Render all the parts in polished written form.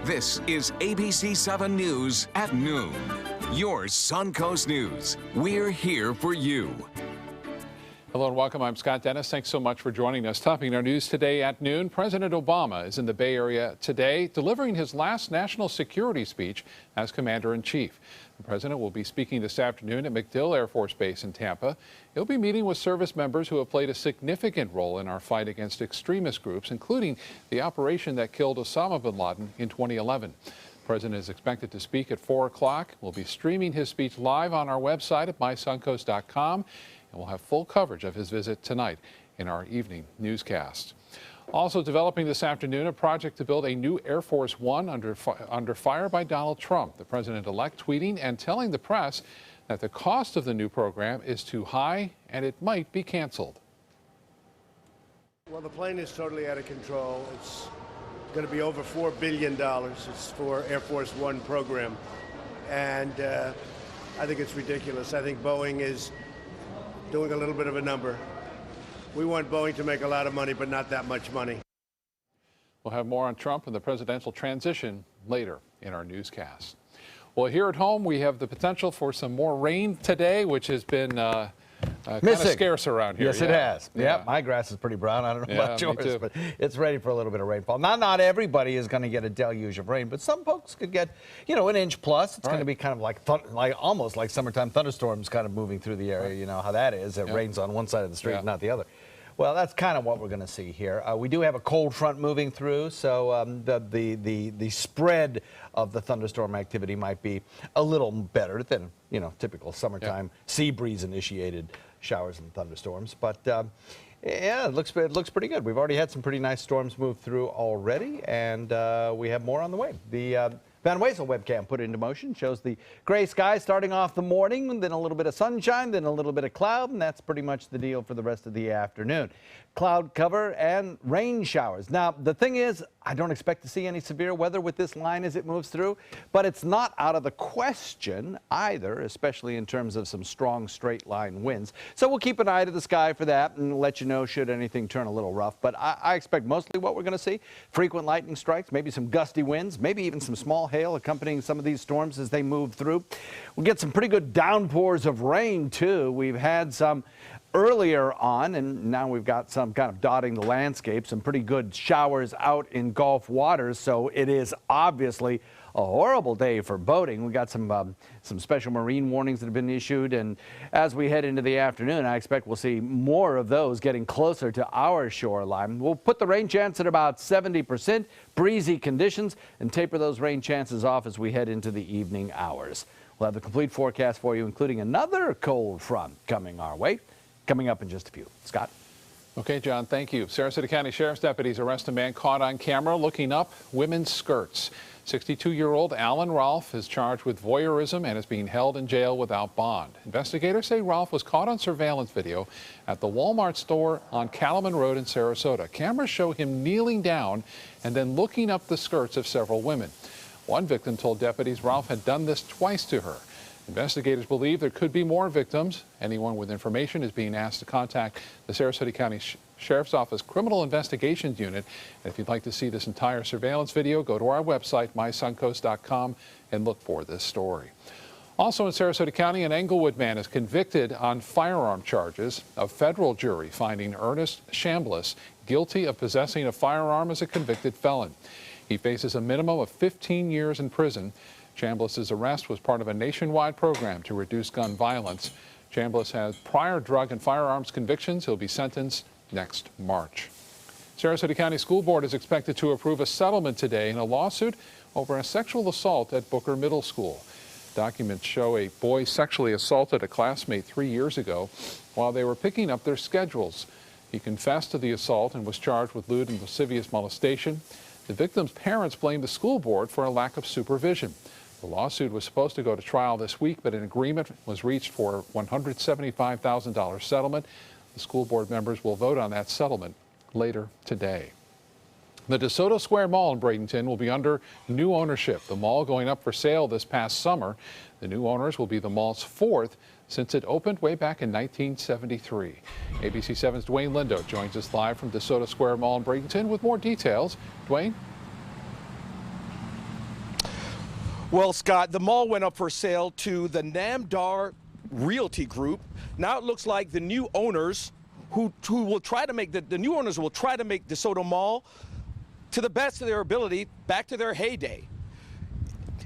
This is ABC 7 News at noon. Your Suncoast News. We're here for you. Hello and welcome. I'm Scott Dennis. Thanks so much for joining us. Topping our news today at noon, President Obama is in the Bay Area today, delivering his last national security speech as Commander-in-Chief. The president will be speaking this afternoon at MacDill Air Force Base in Tampa. He'll be meeting with service members who have played a significant role in our fight against extremist groups, including the operation that killed Osama bin Laden in 2011. The president is expected to speak at 4 o'clock. We'll be streaming his speech live on our website at mysuncoast.com. And we'll have full coverage of his visit tonight in our evening newscast. Also developing this afternoon, a project to build a new Air Force One under fire by Donald Trump. The president-elect tweeting and telling the press that the cost of the new program is too high and it might be canceled. Well, the plane is totally out of control. It's going to be over $4 billion. It's for Air Force One program. And I think it's ridiculous. I think Boeing is doing a little bit of a number. We want Boeing to make a lot of money, but not that much money. We'll have more on Trump and the presidential transition later in our newscast. Well, here at home, we have the potential for some more rain today, which has been kind of scarce around here. Yes, it has. Yeah, my grass is pretty brown. I don't know about yours, but it's ready for a little bit of rainfall. Not everybody is going to get a deluge of rain, but some folks could get, an inch plus. It's going to be kind of like almost like summertime thunderstorms kind of moving through the area. You know how that is. It rains on one side of the street and not the other. Well, that's kind of what we're going to see here. We do have a cold front moving through, so the spread of the thunderstorm activity might be a little better than typical summertime sea breeze initiated showers and thunderstorms. But yeah, it looks pretty good. We've already had some pretty nice storms move through already, and we have more on the way. The Van Wezel webcam put into motion shows the gray sky starting off the morning, and then a little bit of sunshine, then a little bit of cloud, and that's pretty much the deal for the rest of the afternoon. Cloud cover and rain showers. Now, the thing is, I don't expect to see any severe weather with this line as it moves through, but it's not out of the question either, especially in terms of some strong straight line winds. So we'll keep an eye to the sky for that and let you know should anything turn a little rough. But I expect mostly what we're going to see, frequent lightning strikes, maybe some gusty winds, maybe even some small hail accompanying some of these storms as they move through. We'll get some pretty good downpours of rain, too. We've had some earlier on, and now we've got some kind of dotting the landscape, some pretty good showers out in Gulf waters, so it is obviously a horrible day for boating. We got some special marine warnings that have been issued, and as we head into the afternoon, I expect we'll see more of those getting closer to our shoreline. We'll put the rain chance at about 70%, breezy conditions, and taper those rain chances off as we head into the evening hours. We'll have the complete forecast for you, including another cold front coming our way. Coming up in just a few. Scott? Okay, John, thank you. Sarasota County Sheriff's deputies arrest a man caught on camera looking up women's skirts. 62-year-old Alan Rolfe is charged with voyeurism and is being held in jail without bond. Investigators say Rolfe was caught on surveillance video at the Walmart store on Cattleman Road in Sarasota. Cameras show him kneeling down and then looking up the skirts of several women. One victim told deputies Rolfe had done this twice to her. Investigators believe there could be more victims. Anyone with information is being asked to contact the Sarasota County Sheriff's Office Criminal Investigations Unit. And if you'd like to see this entire surveillance video, go to our website, mysuncoast.com, and look for this story. Also in Sarasota County, an Englewood man is convicted on firearm charges. A federal jury finding Ernest Chambliss guilty of possessing a firearm as a convicted felon. He faces a minimum of 15 years in prison. Chambliss's arrest was part of a nationwide program to reduce gun violence. Chambliss has prior drug and firearms convictions. He'll be sentenced next March. Sarasota County School Board is expected to approve a settlement today in a lawsuit over a sexual assault at Booker Middle School. Documents show a boy sexually assaulted a classmate 3 years ago while they were picking up their schedules. He confessed to the assault and was charged with lewd and lascivious molestation. The victim's parents blamed the school board for a lack of supervision. The lawsuit was supposed to go to trial this week, but an agreement was reached for a $175,000 settlement. The school board members will vote on that settlement later today. The DeSoto Square Mall in Bradenton will be under new ownership. The mall going up for sale this past summer. The new owners will be the mall's fourth since it opened way back in 1973. ABC 7's Dwayne Lindo joins us live from DeSoto Square Mall in Bradenton with more details. Dwayne? Well, Scott, the mall went up for sale to the Namdar Realty Group. Now it looks like the new owners who will try to make the new owners will try to make DeSoto Mall, to the best of their ability, back to their heyday.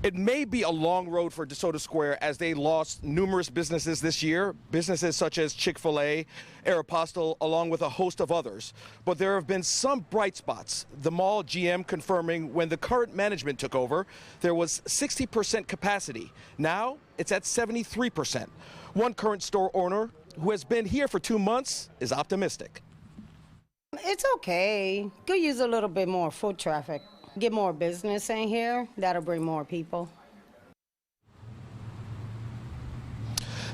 It may be a long road for DeSoto Square as they lost numerous businesses this year, businesses such as Chick-fil-A, Aeropostale, along with a host of others. But there have been some bright spots. The mall GM confirming when the current management took over, there was 60% capacity. Now it's at 73%. One current store owner who has been here for 2 months is optimistic. It's okay. Could use a little bit more foot traffic. Get more business in here. That'll bring more people.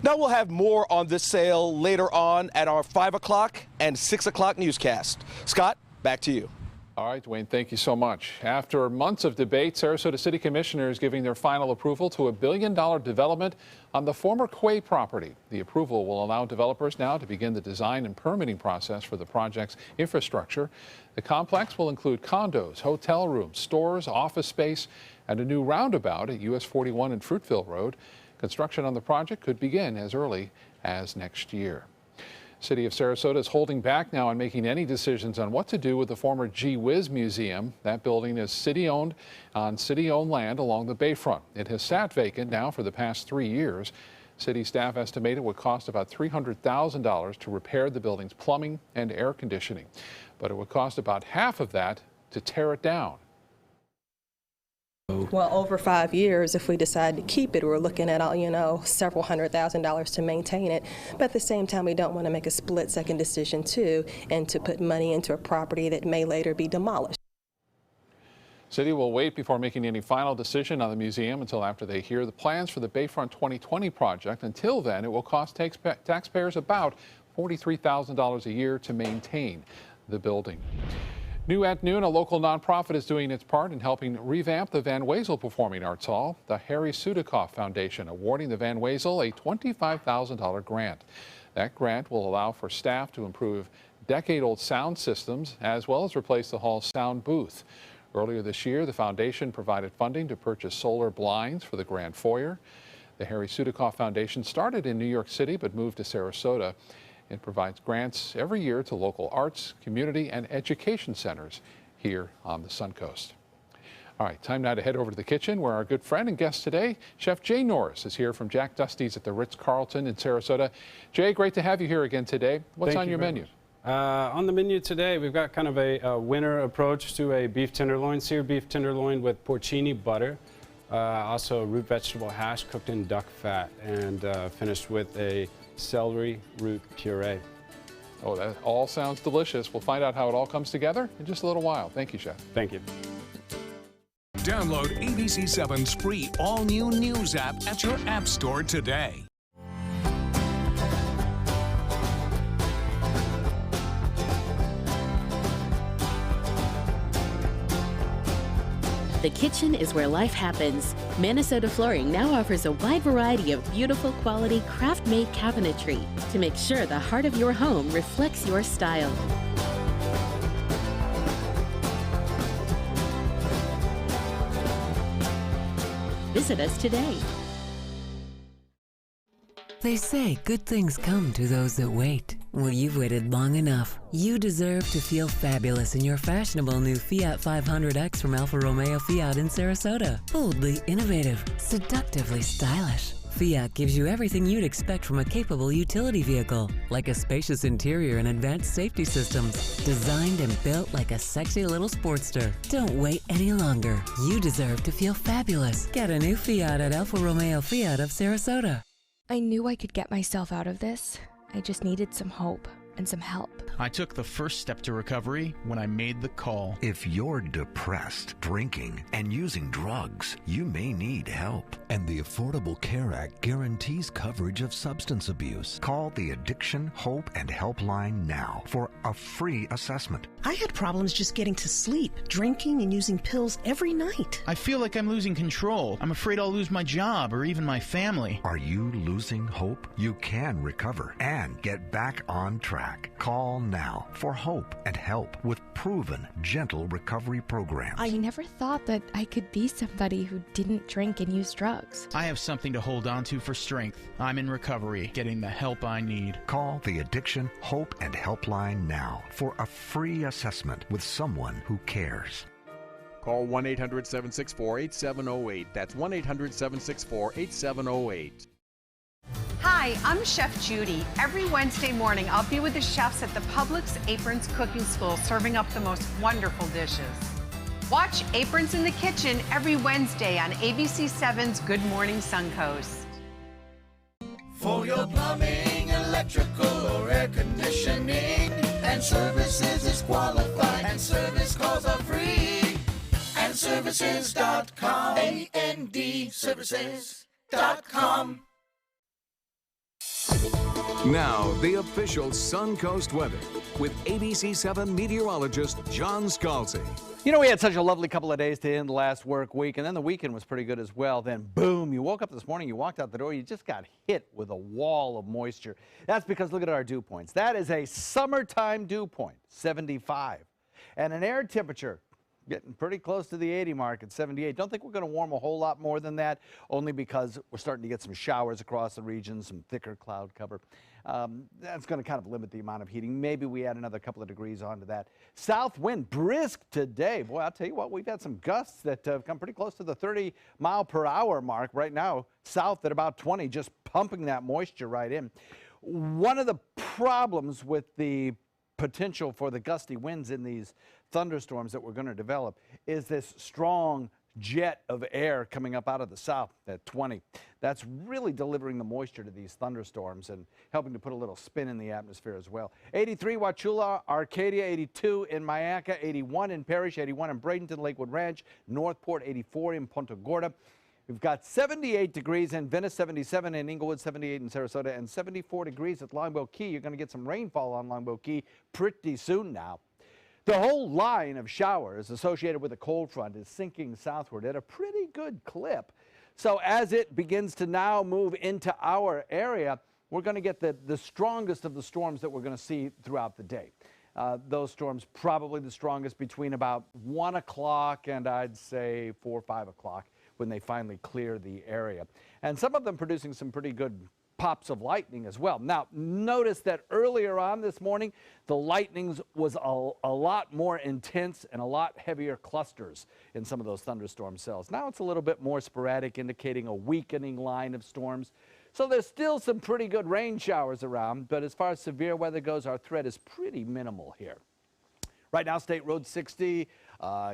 Now we'll have more on this sale later on at our 5 o'clock and 6 o'clock newscast. Scott, back to you. All right, Dwayne, thank you so much. After months of debate, Sarasota City Commissioners giving their final approval to a $1 billion development on the former Quay property. The approval will allow developers now to begin the design and permitting process for the project's infrastructure. The complex will include condos, hotel rooms, stores, office space, and a new roundabout at US 41 and Fruitville Road. Construction on the project could begin as early as next year. City of Sarasota is holding back now on making any decisions on what to do with the former Gee Whiz Museum. That building is city-owned on city-owned land along the bayfront. It has sat vacant now for the past 3 years. City staff estimate it would cost about $300,000 to repair the building's plumbing and air conditioning, but it would cost about half of that to tear it down. Well, over 5 years, if we decide to keep it, we're looking at, several $100,000 to maintain it. But at the same time, we don't want to make a split-second decision, too, and to put money into a property that may later be demolished. City will wait before making any final decision on the museum until after they hear the plans for the Bayfront 2020 project. Until then, it will cost taxpayers about $43,000 a year to maintain the building. New at noon, a local nonprofit is doing its part in helping revamp the Van Wezel Performing Arts Hall. The Harry Sudikoff Foundation awarding the Van Wezel a $25,000 grant. That grant will allow for staff to improve decade-old sound systems as well as replace the hall's sound booth. Earlier this year, the foundation provided funding to purchase solar blinds for the grand foyer. The Harry Sudikoff Foundation started in New York City but moved to Sarasota. It provides grants every year to local arts, community, and education centers here on the Suncoast. All right, time now to head over to the kitchen where our good friend and guest today, Chef Jay Norris, is here from Jack Dusty's at the Ritz-Carlton in Sarasota. Jay, great to have you here again today. What's on your menu? On the menu today, we've got kind of a winter approach to a beef tenderloin, seared beef tenderloin with porcini butter. Also root vegetable hash cooked in duck fat and finished with a celery root puree. Oh, that all sounds delicious. We'll find out how it all comes together in just a little while. Thank you, Chef. Thank you. Download ABC7's free all-new news app at your app store today. The kitchen is where life happens. Minnesota Flooring now offers a wide variety of beautiful quality craft-made cabinetry to make sure the heart of your home reflects your style. Visit us today. They say good things come to those that wait. Well, you've waited long enough. You deserve to feel fabulous in your fashionable new Fiat 500X from Alfa Romeo Fiat in Sarasota. Boldly innovative, seductively stylish. Fiat gives you everything you'd expect from a capable utility vehicle, like a spacious interior and advanced safety systems, designed and built like a sexy little sportster. Don't wait any longer. You deserve to feel fabulous. Get a new Fiat at Alfa Romeo Fiat of Sarasota. I knew I could get myself out of this. I just needed some hope and some help. I took the first step to recovery when I made the call. If you're depressed, drinking, and using drugs, you may need help. And the Affordable Care Act guarantees coverage of substance abuse. Call the Addiction, Hope, and Helpline now for a free assessment. I had problems just getting to sleep, drinking and using pills every night. I feel like I'm losing control. I'm afraid I'll lose my job or even my family. Are you losing hope? You can recover and get back on track. track. Call now for hope and help with proven, gentle recovery programs. I never thought that I could be somebody who didn't drink and use drugs. I have something to hold on to for strength. I'm in recovery, getting the help I need. Call the Addiction Hope and Helpline now for a free assessment with someone who cares. Call 1-800-764-8708. That's 1-800-764-8708. Hi, I'm Chef Judy. Every Wednesday morning, I'll be with the chefs at the Publix Aprons Cooking School serving up the most wonderful dishes. Watch Aprons in the Kitchen every Wednesday on ABC7's Good Morning Suncoast. For your plumbing, electrical, or air conditioning, and services is qualified, and service calls are free. And services.com, A-N-D, services.com. Now, the official Suncoast weather with ABC7 meteorologist John Scalzi. You know, we had such a lovely couple of days to end the last work week, and then the weekend was pretty good as well. Then, boom, you woke up this morning, you walked out the door, you just got hit with a wall of moisture. That's because look at our dew points. That is a summertime dew point, 75. And an air temperature getting pretty close to the 80 mark at 78. Don't think we're going to warm a whole lot more than that, only because we're starting to get some showers across the region, some thicker cloud cover. That's going to kind of limit the amount of heating. Maybe we add another couple of degrees onto that. South wind brisk today. Boy, I'll tell you what, we've had some gusts that have come pretty close to the 30-mile-per-hour mark right now. South at about 20, just pumping that moisture right in. One of the problems with the potential for the gusty winds in these thunderstorms that we're going to develop is this strong jet of air coming up out of the south at 20. That's really delivering the moisture to these thunderstorms and helping to put a little spin in the atmosphere as well. 83 Wauchula, Arcadia, 82 in Mayaca, 81 in Parrish, 81 in Bradenton, Lakewood Ranch, Northport, 84 in Punta Gorda. We've got 78 degrees in Venice, 77 in Inglewood, 78 in Sarasota, and 74 degrees at Longboat Key. You're going to get some rainfall on Longboat Key pretty soon now. The whole line of showers associated with a cold front is sinking southward at a pretty good clip. So as it begins to now move into our area, we're going to get the strongest of the storms that we're going to see throughout the day. Those storms probably the strongest between about 1 o'clock and I'd say 4 or 5 o'clock when they finally clear the area. And some of them producing some pretty good pops of lightning as well. Now, notice that earlier on this morning, the lightnings was a lot more intense and a lot heavier clusters in some of those thunderstorm cells. Now it's a little bit more sporadic, indicating a weakening line of storms. So there's still some pretty good rain showers around, but as far as severe weather goes, our threat is pretty minimal here. Right now, State Road 60,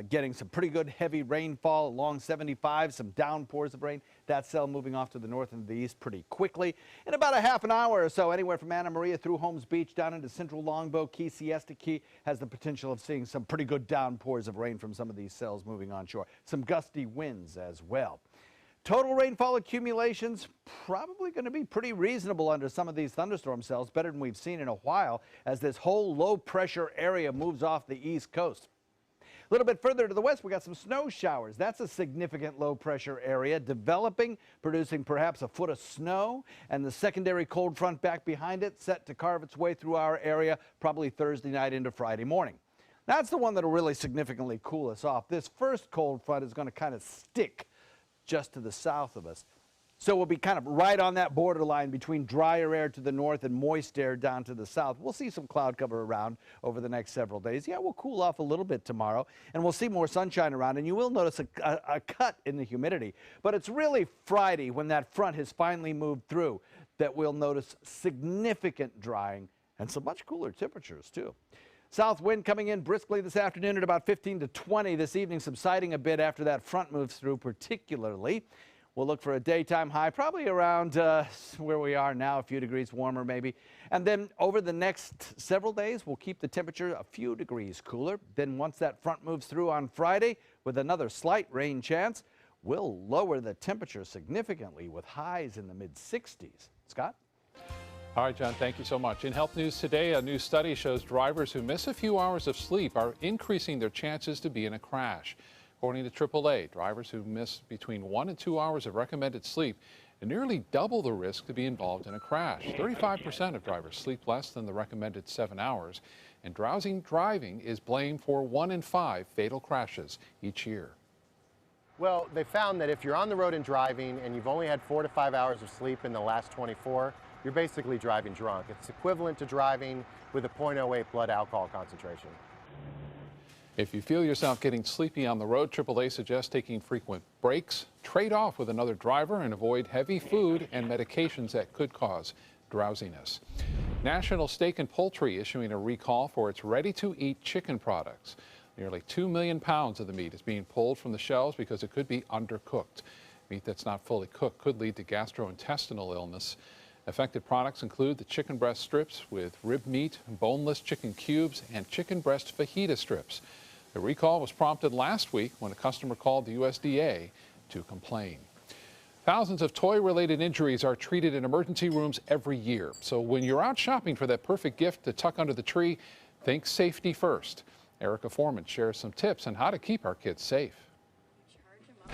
getting some pretty good heavy rainfall along 75, some downpours of rain. That cell moving off to the north and the east pretty quickly. In about a half an hour or so, anywhere from Anna Maria through Holmes Beach down into central Longboat Key, Siesta Key has the potential of seeing some pretty good downpours of rain from some of these cells moving onshore. Some gusty winds as well. Total rainfall accumulations probably going to be pretty reasonable under some of these thunderstorm cells, better than we've seen in a while as this whole low pressure area moves off the east coast. A little bit further to the west, we got some snow showers. That's a significant low pressure area developing, producing perhaps a foot of snow, and the secondary cold front back behind it set to carve its way through our area probably Thursday night into Friday morning. That's the one that will really significantly cool us off. This first cold front is going to kind of stick just to the south of us. So we'll be kind of right on that borderline between drier air to the north and moist air down to the south. We'll see some cloud cover around over the next several days. Yeah, we'll cool off a little bit tomorrow, and we'll see more sunshine around, and you will notice a cut in the humidity. But it's really Friday, when that front has finally moved through, that we'll notice significant drying and some much cooler temperatures, too. South wind coming in briskly this afternoon at about 15 to 20 this evening, subsiding a bit after that front moves through particularly. We'll look for a daytime high, probably around where we are now, a few degrees warmer maybe. And then over the next several days, we'll keep the temperature a few degrees cooler. Then once that front moves through on Friday with another slight rain chance, we'll lower the temperature significantly with highs in the mid-60s. Scott? All right, John, thank you so much. In health news today, a new study shows drivers who miss a few hours of sleep are increasing their chances to be in a crash. According to AAA, drivers who miss between 1 and 2 hours of recommended sleep nearly double the risk to be involved in a crash. 35% of drivers sleep less than the recommended 7 hours, and drowsy driving is blamed for 1 in 5 fatal crashes each year. Well, they found that if you're on the road and driving and you've only had 4 to 5 hours of sleep in the last 24, you're basically driving drunk. It's equivalent to driving with a 0.08 blood alcohol concentration. If you feel yourself getting sleepy on the road, AAA suggests taking frequent breaks, trade off with another driver, and avoid heavy food and medications that could cause drowsiness. National Steak and Poultry issuing a recall for its ready-to-eat chicken products. Nearly 2 million pounds of the meat is being pulled from the shelves because it could be undercooked. Meat that's not fully cooked could lead to gastrointestinal illness. Affected products include the chicken breast strips with rib meat, boneless chicken cubes, and chicken breast fajita strips. The recall was prompted last week when a customer called the USDA to complain. Thousands of toy-related injuries are treated in emergency rooms every year. So when you're out shopping for that perfect gift to tuck under the tree, think safety first. Erica Foreman shares some tips on how to keep our kids safe.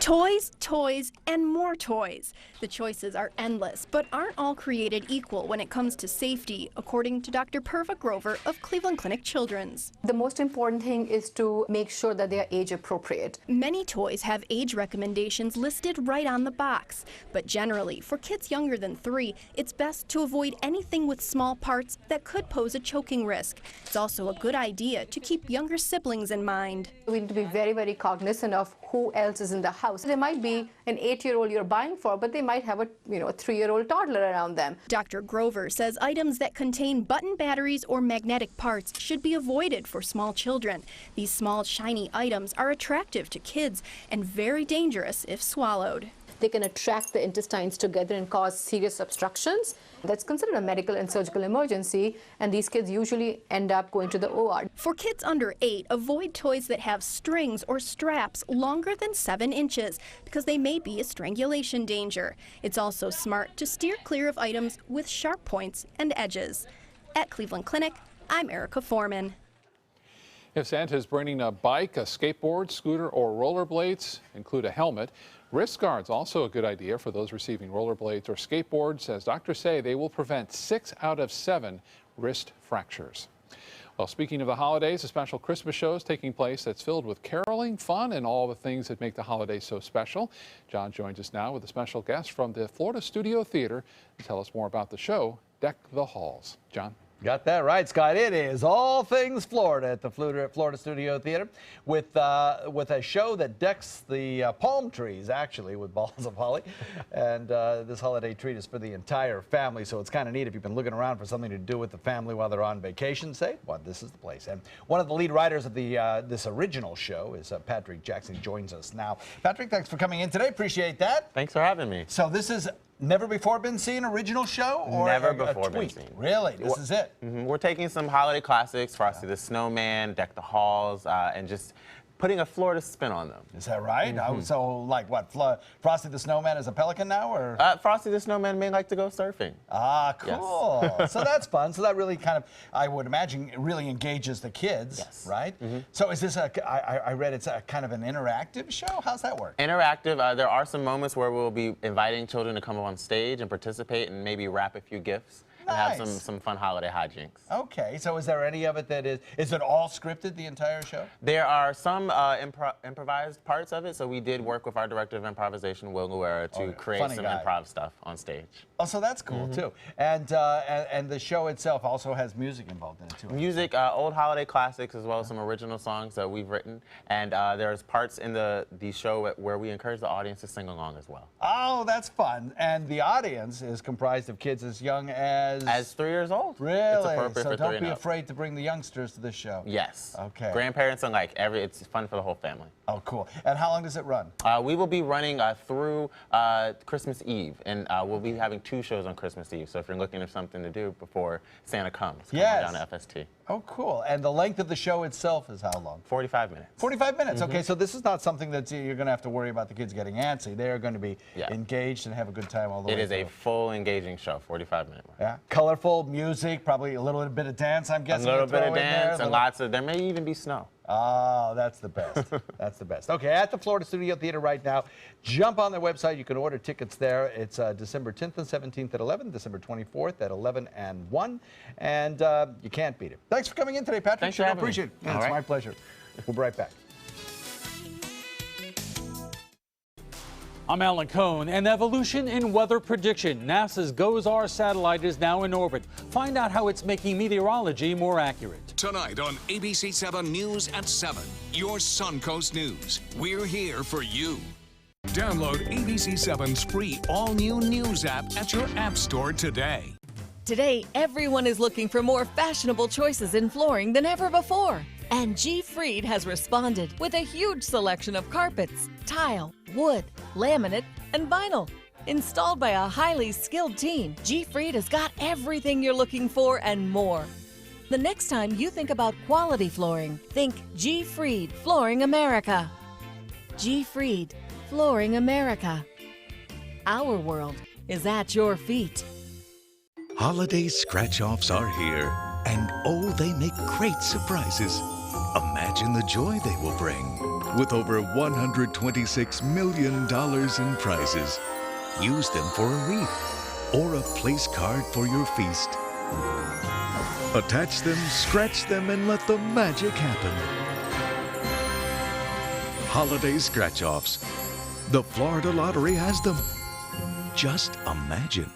Toys, toys, and more toys. The choices are endless, but aren't all created equal when it comes to safety, according to Dr. Purva Grover of Cleveland Clinic Children's. The most important thing is to make sure that they are age appropriate. Many toys have age recommendations listed right on the box, but generally, for kids younger than 3, it's best to avoid anything with small parts that could pose a choking risk. It's also a good idea to keep younger siblings in mind. We need to be very, very cognizant of who else is in the house. There might be an 8-year-old you're buying for, but they might have a 3-year-old toddler around them. Dr. Grover says items that contain button batteries or magnetic parts should be avoided for small children. These small, shiny items are attractive to kids and very dangerous if swallowed. They can attract the intestines together and cause serious obstructions. That's considered a medical and surgical emergency, and these kids usually end up going to the OR. For kids under 8, avoid toys that have strings or straps longer than 7 inches because they may be a strangulation danger. It's also smart to steer clear of items with sharp points and edges. At Cleveland Clinic, I'm Erica Foreman. If Santa is bringing a bike, a skateboard, scooter, or rollerblades, include a helmet. Wrist guards, also a good idea for those receiving rollerblades or skateboards, as doctors say they will prevent 6 out of 7 wrist fractures. Well, speaking of the holidays, a special Christmas show is taking place that's filled with caroling, fun, and all the things that make the holidays so special. John joins us now with a special guest from the Florida Studio Theater to tell us more about the show, Deck the Halls. John? Got that right, Scott. It is all things Florida at the Florida Studio Theater with a show that decks the palm trees, actually, with balls of holly. And this holiday treat is for the entire family, so it's kind of neat if you've been looking around for something to do with the family while they're on vacation, say, well, this is the place. And one of the lead writers of this original show is Patrick Jackson, joins us now. Patrick, thanks for coming in today. Appreciate that. Thanks for having me. So this is never before been seen original show? Or never a before been tweak? seen. Really? This is it? We're taking some holiday classics, Frosty the Snowman, Deck the Halls, and just putting a Florida spin on them. Is that right? So, like what? Frosty the Snowman is a pelican now, or? Frosty the Snowman may like to go surfing. Ah, cool. Yes. So that's fun. So that really kind of, I would imagine, really engages the kids, yes. Right? So is this I read it's a kind of an interactive show? How's that work? Interactive. There are some moments where we'll be inviting children to come on stage and participate and maybe wrap a few gifts. Nice. And have some fun holiday hijinks. Okay, so is there any of it that is it all scripted, the entire show? There are some improvised parts of it, so we did work with our director of improvisation, Will Guerra, to create some improv stuff on stage. Oh, so that's cool too. And the show itself also has music involved in it too. Music, old holiday classics, as well as some original songs that we've written. And there's parts in the show where we encourage the audience to sing along as well. Oh, that's fun. And the audience is comprised of kids as young as 3 years old. Really? It's appropriate so for 3 don't and be up. afraid to bring the youngsters to this show. Yes. Okay. Grandparents and it's fun for the whole family. Oh, cool. And how long does it run? We will be running through Christmas Eve, and we'll be having 2 shows on Christmas Eve. So if you're looking for something to do before Santa comes, come on down to FST. Oh, cool. And the length of the show itself is how long? 45 minutes. 45 minutes. Okay, so this is not something that you're going to have to worry about the kids getting antsy. They're going to be engaged and have a good time all the way It is through. a full engaging show, 45-minute. Yeah. Colorful music, probably a little bit of dance, I'm guessing. A little bit of dance and there may even be snow. Oh, that's the best. That's the best. Okay, at the Florida Studio Theater right now. Jump on their website. You can order tickets there. It's December 10th and 17th at 11, December 24th at 11 and 1. And you can't beat it. Thanks for coming in today, Patrick. Thanks for having me. Appreciate it. Yeah, All it's right. my pleasure. We'll be right back. I'm Alan Cohn, and evolution in weather prediction. NASA's GOES-R satellite is now in orbit. Find out how it's making meteorology more accurate. Tonight on ABC 7 News at 7, your Suncoast News. We're here for you. Download ABC 7's free all-new news app at your app store today. Today, everyone is looking for more fashionable choices in flooring than ever before. And G. Fried has responded with a huge selection of carpets, tile, wood, laminate, and vinyl. Installed by a highly skilled team, G. Fried has got everything you're looking for and more. The next time you think about quality flooring, think G. Fried Flooring America. G. Fried Flooring America. Our world is at your feet. Holiday scratch-offs are here, and oh, they make great surprises. Imagine the joy they will bring. With over $126 million in prizes, use them for a wreath or a place card for your feast. Attach them, scratch them, and let the magic happen. Holiday scratch-offs. The Florida Lottery has them. Just imagine.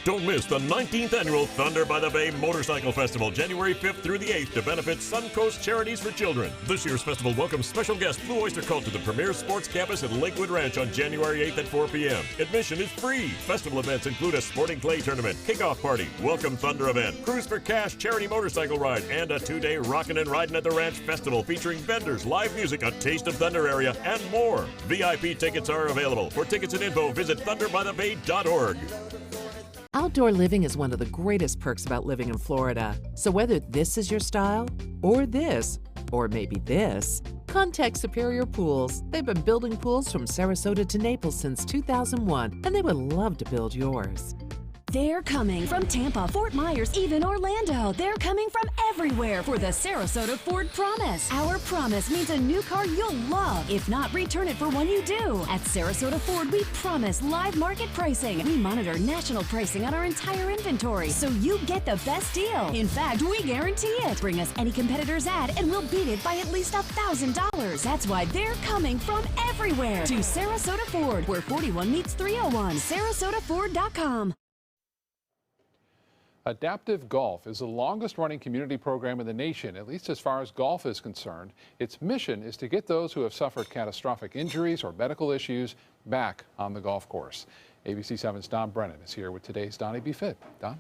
Don't miss the 19th annual Thunder by the Bay Motorcycle Festival, January 5th through the 8th, to benefit Suncoast Charities for Children. This year's festival welcomes special guest Blue Oyster Cult to the premier sports campus at Lakewood Ranch on January 8th at 4 p.m. Admission is free. Festival events include a sporting clay tournament, kickoff party, welcome Thunder event, Cruise for Cash charity motorcycle ride, and a 2-day Rockin' and Riding at the Ranch festival featuring vendors, live music, a taste of Thunder area, and more. VIP tickets are available. For tickets and info, visit thunderbythebay.org. Outdoor living is one of the greatest perks about living in Florida. So whether this is your style, or this, or maybe this, contact Superior Pools. They've been building pools from Sarasota to Naples since 2001, and they would love to build yours. They're coming from Tampa, Fort Myers, even Orlando. They're coming from everywhere for the Sarasota Ford Promise. Our promise means a new car you'll love. If not, return it for one you do. At Sarasota Ford, we promise live market pricing. We monitor national pricing on our entire inventory, so you get the best deal. In fact, we guarantee it. Bring us any competitor's ad, and we'll beat it by at least $1,000. That's why they're coming from everywhere to Sarasota Ford, where 41 meets 301. SarasotaFord.com. Adaptive Golf is the longest-running community program in the nation, at least as far as golf is concerned. Its mission is to get those who have suffered catastrophic injuries or medical issues back on the golf course. ABC 7's Don Brennan is here with today's Donnie Be Fit. Don?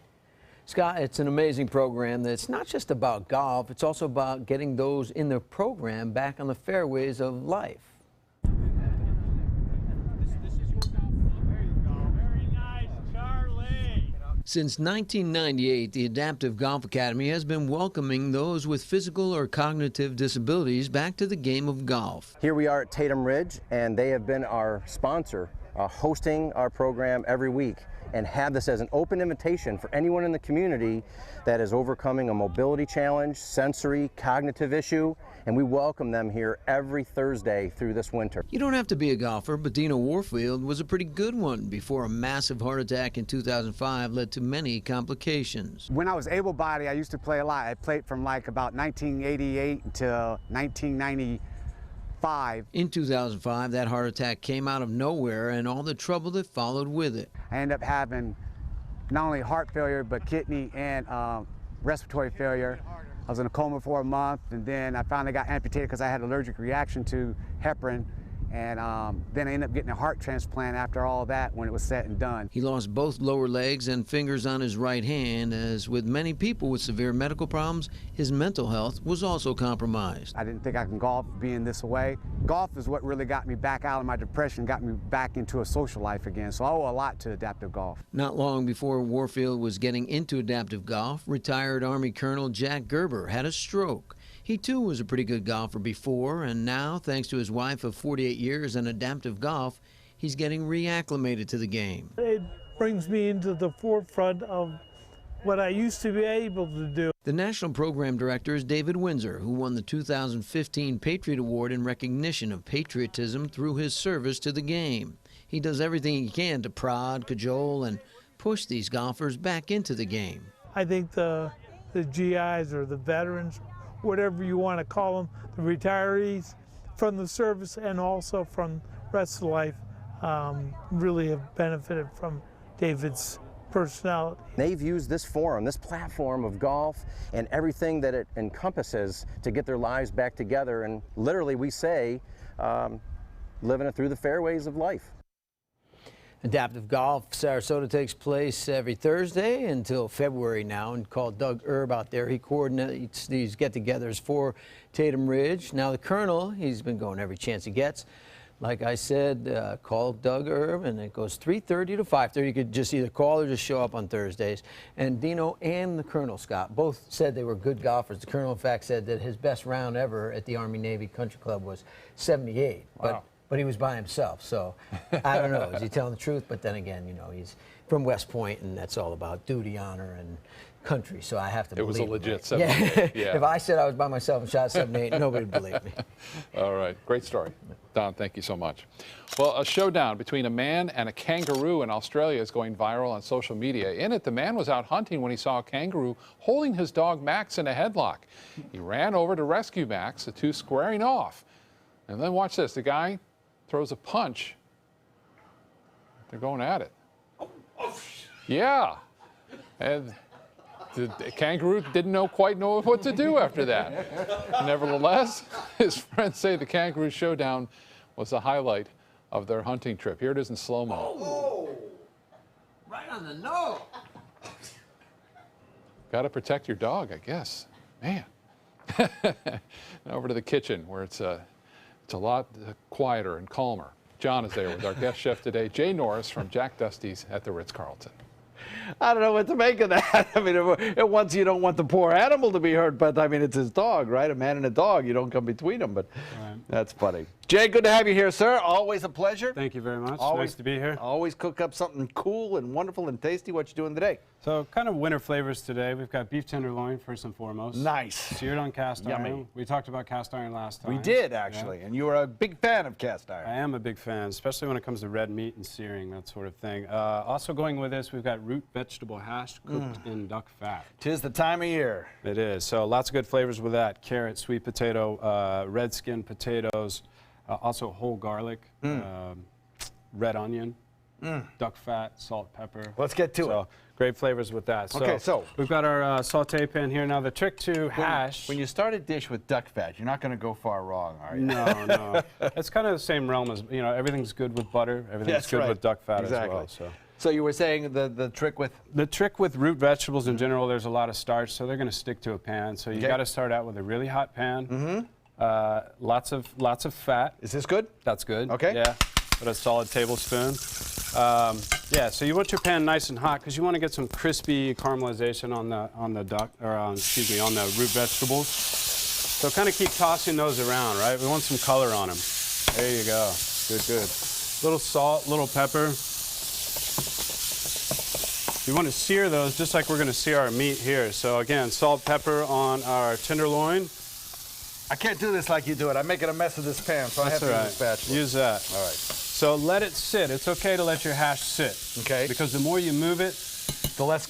Scott, it's an amazing program that's not just about golf, it's also about getting those in the program back on the fairways of life. Since 1998, the Adaptive Golf Academy has been welcoming those with physical or cognitive disabilities back to the game of golf. Here we are at Tatum Ridge, and they have been our sponsor, hosting our program every week, and have this as an open invitation for anyone in the community that is overcoming a mobility challenge, sensory, cognitive issue, and we welcome them here every Thursday through this winter. You don't have to be a golfer, but Dina Warfield was a pretty good one before a massive heart attack in 2005 led to many complications. When I was able-bodied, I used to play a lot. I played from like about 1988 until 1995. In 2005, that heart attack came out of nowhere and all the trouble that followed with it. I ended up having not only heart failure, but kidney and respiratory failure. I was in a coma for a month, and then I finally got amputated because I had an allergic reaction to heparin, and then I ended up getting a heart transplant after all that when it was said and done. He lost both lower legs and fingers on his right hand. As with many people with severe medical problems, his mental health was also compromised. I didn't think I could golf being this way. Golf is what really got me back out of my depression, got me back into a social life again, so I owe a lot to Adaptive Golf. Not long before Warfield was getting into adaptive golf, retired Army Colonel Jack Gerber had a stroke. He too was a pretty good golfer before, and now, thanks to his wife of 48 years in adaptive golf, he's getting reacclimated to the game. It brings me into the forefront of what I used to be able to do. The National Program Director is David Windsor, who won the 2015 Patriot Award in recognition of patriotism through his service to the game. He does everything he can to prod, cajole, and push these golfers back into the game. I think the GIs or the veterans, whatever you want to call them, the retirees from the service and also from the rest of life really have benefited from David's personality. They've used this forum, this platform of golf and everything that it encompasses to get their lives back together, and literally we say living it through the fairways of life. Adaptive Golf Sarasota takes place every Thursday until February now, and call Doug Erb out there. He coordinates these get-togethers for Tatum Ridge. Now the Colonel, he's been going every chance he gets. Like I said, call Doug Erb, and it goes 3:30 to 5:30. You could just either call or just show up on Thursdays. And Dino and the Colonel, Scott, both said they were good golfers. The Colonel, in fact, said that his best round ever at the Army-Navy Country Club was 78. Wow. But he was by himself, so I don't know. Is he telling the truth? But then again, you know, he's from West Point, and that's all about duty, honor, and country, so I have to believe it. It was a legit right? 78. Yeah. If I said I was by myself and shot 78, nobody would believe me. All right. Great story. Don, thank you so much. Well, a showdown between a man and a kangaroo in Australia is going viral on social media. In it, the man was out hunting when he saw a kangaroo holding his dog Max in a headlock. He ran over to rescue Max, the two squaring off. And then watch this. The guy throws a punch. They're going at it. Yeah. And the kangaroo didn't quite know what to do after that. Nevertheless, his friends say the kangaroo showdown was the highlight of their hunting trip. Here it is in slow-mo. Oh, right on the nose. Got to protect your dog, I guess. Man. Now over to the kitchen, where it's a lot quieter and calmer. John is there with our guest chef today, Jay Norris from Jack Dusty's at the Ritz-Carlton. I don't know what to make of that. I mean, at once you don't want the poor animal to be hurt, but I mean, it's his dog, right? A man and a dog, you don't come between them, but that's funny. Jay, good to have you here, sir. Always a pleasure. Tch you very much. Always, nice to be here. Always cook up something cool and wonderful and tasty. What you doing today? So kind of winter flavors today. We've got beef tenderloin first and foremost. Nice. Seared on cast Yummy. iron. We talked about cast iron last time. We did, actually, and you were a big fan of cast iron. I am a big fan, especially when it comes to red meat and searing, that sort of thing. Also going with this, we've got root vegetable hash cooked in duck fat. 'Tis the time of year. It is. So lots of good flavors with that. Carrot, sweet potato, red skin potatoes, also whole garlic, red onion, duck fat, salt, pepper. Let's get to it. Great flavors with that. Okay, so we've got our saute pan here. Now the trick to hash. When you start a dish with duck fat, you're not going to go far wrong, are you? No, no. It's kind of the same realm as, you know, everything's good with butter. Everything's good with duck fat as well. So you were saying the trick with? The trick with root vegetables in general, there's a lot of starch, so they're going to stick to a pan. So you got to start out with a really hot pan. Lots of fat. Is this good? That's good. Okay. Yeah. But a solid tablespoon. Yeah. So you want your pan nice and hot because you want to get some crispy caramelization on the duck, or on the root vegetables. So kind of keep tossing those around, right? We want some color on them. There you go. Good, good. Little salt, little pepper. You want to sear those just like we're going to sear our meat here. So again, salt, pepper on our tenderloin. I can't do this like you do it. I'm making a mess of this pan, so That's I have to use a spatula. Use that. All right. So let it sit. It's okay to let your hash sit. Okay. Because the more you move it, the less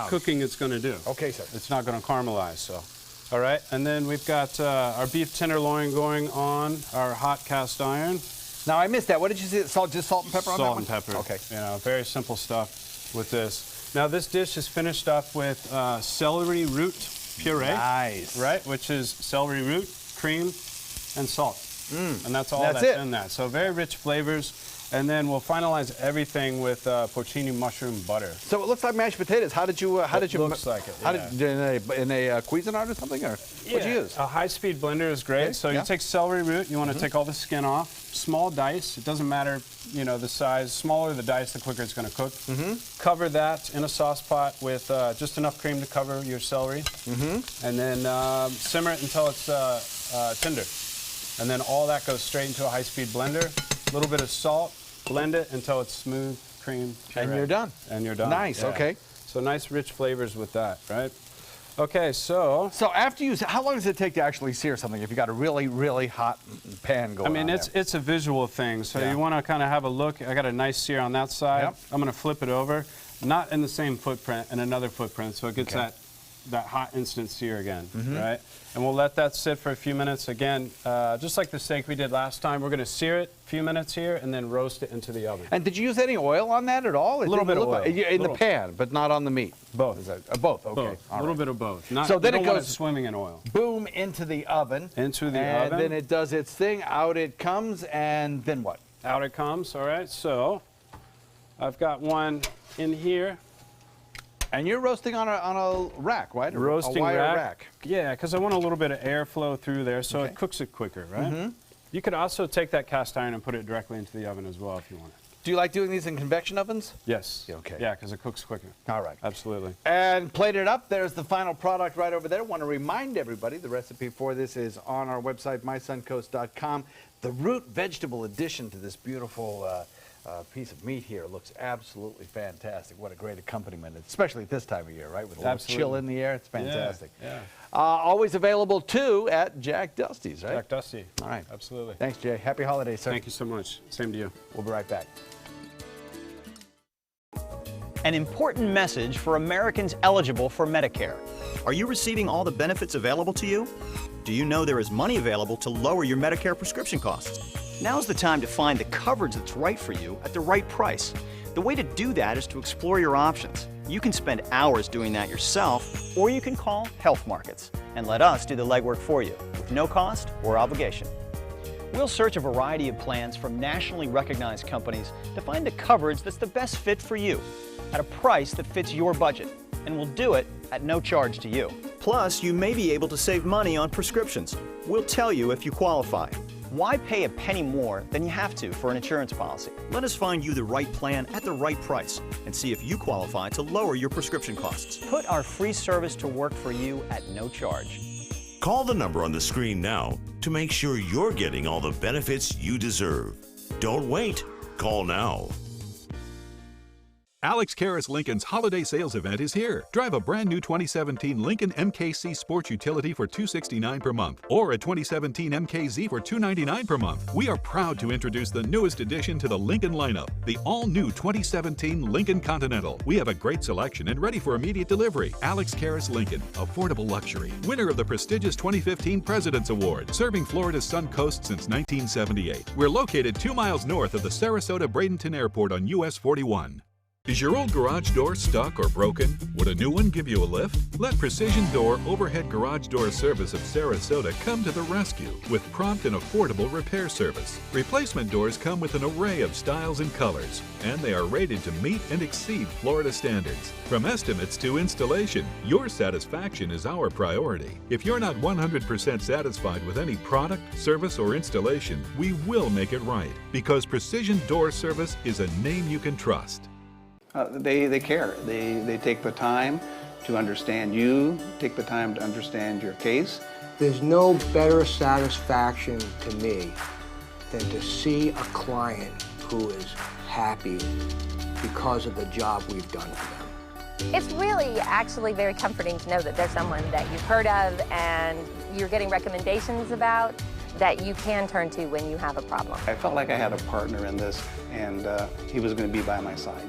cooking it's going to do. Okay, sir. It's not going to caramelize. So, all right. And then we've got our beef tenderloin going on our hot cast iron. Now I missed that. What did you say? Salt, just salt and pepper on that one? Salt and pepper. Okay. You know, very simple stuff with this. Now this dish is finished up with celery root puree. Nice. Right, which is celery root, cream, and salt. And that's all that's in that. So very rich flavors. And then we'll finalize everything with porcini mushroom butter. So it looks like mashed potatoes. How did you? Looks like it. How did in a Cuisinart or something, or what'd you use? A high-speed blender is great. Okay. So you take celery root. You want to take all the skin off. Small dice. It doesn't matter, you know, the size. Smaller the dice, the quicker it's going to cook. Cover that in a sauce pot with just enough cream to cover your celery. And then simmer it until it's tender. And then all that goes straight into a high-speed blender. A little bit of salt. Blend it until it's smooth, cream, puree. And you're done. And you're done. Nice, okay. So nice, rich flavors with that, right? Okay, so after you, how long does it take to actually sear something if you got a really, really hot pan going on? I mean, it's a visual thing, so Yeah. you want to kind of have a look. I got a nice sear on that side. Yep. I'm going to flip it over, not in the same footprint, in another footprint, so it gets that hot instant sear again, right? And we'll let that sit for a few minutes. Again, just like the steak we did last time, we're going to sear it a few minutes here and then roast it into the oven. And did you use any oil on that at all? A little bit of oil. In the pan, but not on the meat? Both. Both, okay. Both. A little bit of both. Not, so then you it don't want goes swimming in oil. Boom, into the oven. Into the and oven. then it does its thing, out it comes, and then what? Out it comes, all right. So I've got one in here. And you're roasting on a rack, right? Roasting a wire rack. Yeah, because I want a little bit of airflow through there so it cooks it quicker, right? You could also take that cast iron and put it directly into the oven as well if you want it. Do you like doing these in convection ovens? Yes. Okay. Yeah, because it cooks quicker. All right. Absolutely. And plated up, there's the final product right over there. I want to remind everybody the recipe for this is on our website, mysuncoast.com. The root vegetable addition to this beautiful piece of meat here looks absolutely fantastic. What a great accompaniment, especially at this time of year, right? With a little chill in the air, it's fantastic. Yeah. Always available, too, at Jack Dusty's, right? Jack Dusty. All right. Absolutely. Thanks, Jay. Happy holidays, sir. Thank you so much. Same to you. We'll be right back. An important message for Americans eligible for Medicare. Are you receiving all the benefits available to you? Do you know there is money available to lower your Medicare prescription costs? Now's the time to find the coverage that's right for you at the right price. The way to do that is to explore your options. You can spend hours doing that yourself, or you can call Health Markets and let us do the legwork for you with no cost or obligation. We'll search a variety of plans from nationally recognized companies to find the coverage that's the best fit for you at a price that fits your budget, and we'll do it at no charge to you. Plus, you may be able to save money on prescriptions. We'll tell you if you qualify. Why pay a penny more than you have to for an insurance policy? Let us find you the right plan at the right price and see if you qualify to lower your prescription costs. Put our free service to work for you at no charge. Call the number on the screen now to make sure you're getting all the benefits you deserve. Don't wait. Call now. Alex Karras Lincoln's holiday sales event is here. Drive a brand new 2017 Lincoln MKC Sports Utility for $269 per month, or a 2017 MKZ for $299 per month. We are proud to introduce the newest addition to the Lincoln lineup, the all-new 2017 Lincoln Continental. We have a great selection and ready for immediate delivery. Alex Karras Lincoln, affordable luxury, winner of the prestigious 2015 President's Award, serving Florida's Sun Coast since 1978. We're located 2 miles north of the Sarasota-Bradenton Airport on US 41. Is your old garage door stuck or broken? Would a new one give you a lift? Let Precision Door Overhead Garage Door Service of Sarasota come to the rescue with prompt and affordable repair service. Replacement doors come with an array of styles and colors, and they are rated to meet and exceed Florida standards. From estimates to installation, your satisfaction is our priority. If you're not 100% satisfied with any product, service, or installation, we will make it right, because Precision Door Service is a name you can trust. They care. They take the time to understand you, take the time to understand your case. There's no better satisfaction to me than to see a client who is happy because of the job we've done for them. It's really actually very comforting to know that there's someone that you've heard of and you're getting recommendations about that you can turn to when you have a problem. I felt like I had a partner in this, and he was going to be by my side.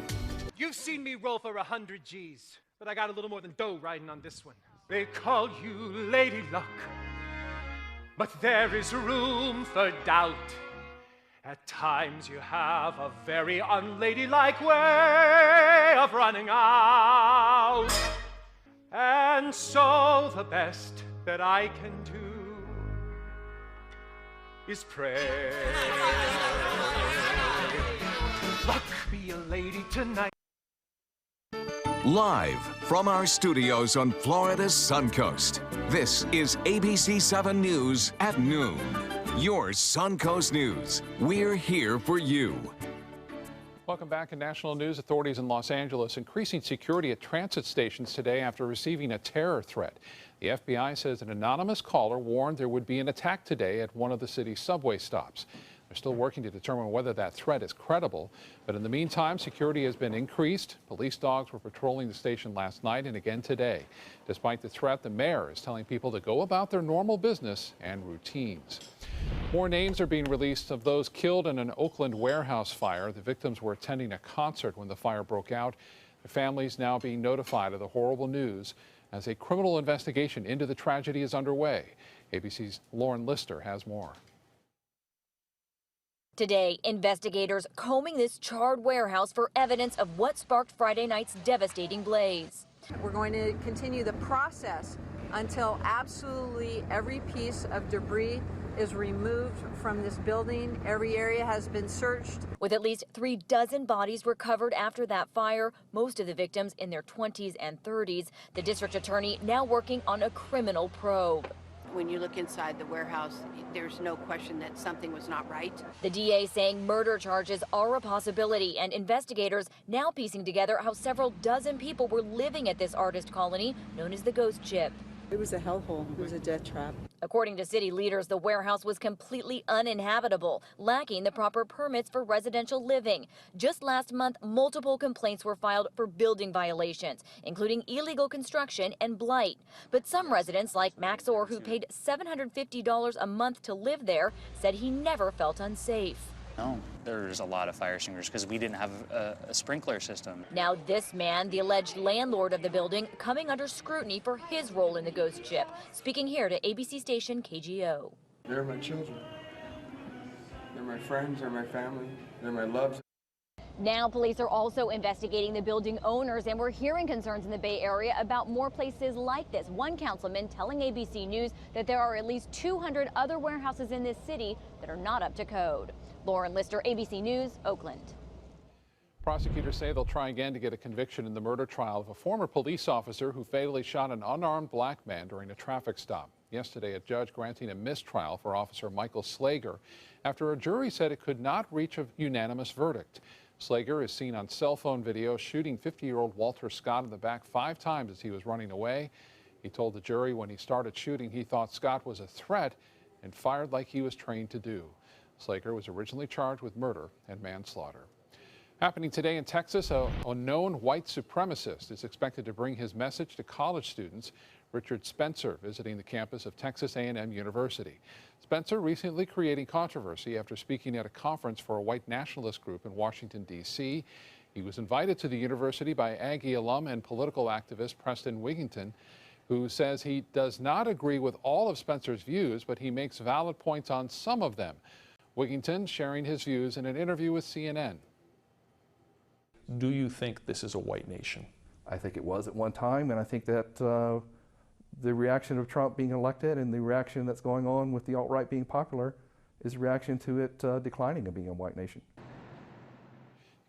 You've seen me roll for 100 G's, but I got a little more than dough riding on this one. They call you Lady Luck, but there is room for doubt. At times you have a very unladylike way of running out. And so the best that I can do is pray. Luck be a lady tonight. Live from our studios on Florida's Suncoast, this is ABC 7 News at noon. Your Suncoast News. We're here for you. Welcome back in national news. Authorities in Los Angeles increasing security at transit stations today after receiving a terror threat. The FBI says an anonymous caller warned there would be an attack today at one of the city's subway stops. They're still working to determine whether that threat is credible. But in the meantime, security has been increased. Police dogs were patrolling the station last night and again today. Despite the threat, the mayor is telling people to go about their normal business and routines. More names are being released of those killed in an Oakland warehouse fire. The victims were attending a concert when the fire broke out. Their families now being notified of the horrible news as a criminal investigation into the tragedy is underway. ABC's Lauren Lister has more. Today, investigators combing this charred warehouse for evidence of what sparked Friday night's devastating blaze. We're going to continue the process until absolutely every piece of debris is removed from this building. Every area has been searched. With at least 36 bodies recovered after that fire, most of the victims in their 20s and 30s. The district attorney now working on a criminal probe. When you look inside the warehouse, there's no question that something was not right. The DA saying murder charges are a possibility, and investigators now piecing together how several dozen people were living at this artist colony known as the Ghost Ship. It was a hellhole. It was a death trap. According to city leaders, the warehouse was completely uninhabitable, lacking the proper permits for residential living. Just last month, multiple complaints were filed for building violations, including illegal construction and blight. But some residents, like Max Orr, who paid $750 a month to live there, said he never felt unsafe. No, there's a lot of fire extinguishers because we didn't have a sprinkler system. Now this man, the alleged landlord of the building, coming under scrutiny for his role in the Ghost Ship, speaking here to ABC station KGO. They're my children. They're my friends, they're my family, they're my loves. Now police are also investigating the building owners, and we're hearing concerns in the Bay Area about more places like this. One councilman telling ABC News that there are at least 200 other warehouses in this city that are not up to code. Lauren Lister, ABC News, Oakland. Prosecutors say they'll try again to get a conviction in the murder trial of a former police officer who fatally shot an unarmed black man during a traffic stop. Yesterday, a judge granting a mistrial for Officer Michael Slager after a jury said it could not reach a unanimous verdict. Slager is seen on cell phone video shooting 50-year-old Walter Scott in the back 5 times as he was running away. He told the jury when he started shooting he thought Scott was a threat and fired like he was trained to do. Slager was originally charged with murder and manslaughter. Happening today in Texas, a known white supremacist is expected to bring his message to college students. Richard Spencer visiting the campus of Texas A&M University. Spencer recently creating controversy after speaking at a conference for a white nationalist group in Washington, D.C. He was invited to the university by Aggie alum and political activist Preston Wigington, who says he does not agree with all of Spencer's views, but he makes valid points on some of them. Wigington sharing his views in an interview with CNN. Do you think this is a white nation? I think it was at one time, and I think that the reaction of Trump being elected and the reaction that's going on with the alt-right being popular is a reaction to it declining and being a white nation.